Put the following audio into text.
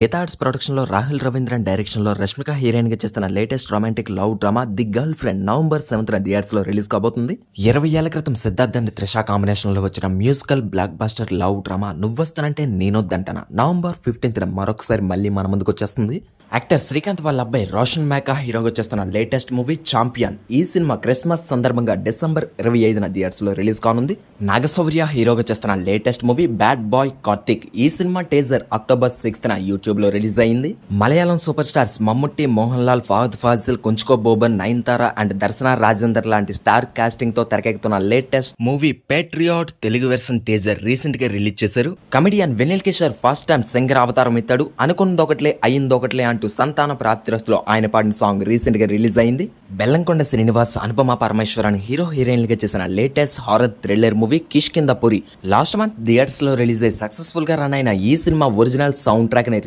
Gita arts production లో Rahul Ravindran direction లో Rashmika heroine గా చేస్తున్న latest romantic love drama the girl friend November 7th theatres లో రిలీజ్ కాబోతుంది. 20 ఏళ్ల క్రితం సిద్ధార్థ్ అండ్ త్రిష కాంబినేషన్ లో వచ్చిన musical blockbuster love drama Nuvvostanante Nenoddantana November 15th మరొకసారి మళ్ళీ మన ముందుకు వచ్చేస్తుంది. యాక్టర్ శ్రీకాంత్ వాళ్ళ అబ్బాయి రోషన్ మేకా హీరోగా చేస్తున్న లేటెస్ట్ మూవీ ఛాంపియన్. ఈ సినిమా క్రిస్మస్ సందర్భంగా డిసెంబర్ 25న థియేటర్స్ లో రిలీజ్ కానుంది. నాగశౌర్య హీరోగా చేస్తున్న latest movie Bad Boy Karthik. ఈ సినిమా టేజర్ అక్టోబర్ 6th యూట్యూబ్ లో రిలీజ్ అయింది. Malayalam super stars Mammootty, Mohan Lal, Fahadh Faasil, Kunchacko Boban, Nayanthara and Darshana Rajender లాంటి స్టార్ కాస్టింగ్ తో తెరకెక్కుతున్న latest movie Patriot Telugu version teaser recent గా రిలీజ్ చేశారు. Comedian Vennela Kishore first time singer అవతారం ఎత్తాడు. అనుకున్నదొకట్లే అయ్యిందొకట్లే అంటూ సంతాన ప్రాప్తిరస్తులో ఆయన పాడిన సాంగ్ రీసెంట్ గా రిలీజ్ అయింది. బెల్లంకొండ శ్రీనివాస్, అనుపమ పరమేశ్వరన్ హీరోయిన్లుగా చేసిన latest horror thriller movie Kishkindhapuri last month theatres లో రిలీజ్ అయ్యి సక్సెస్ఫుల్ గా రన్ అయిన ఈ సినిమా ఒరిజినల్ సౌండ్ ట్రాక్ ని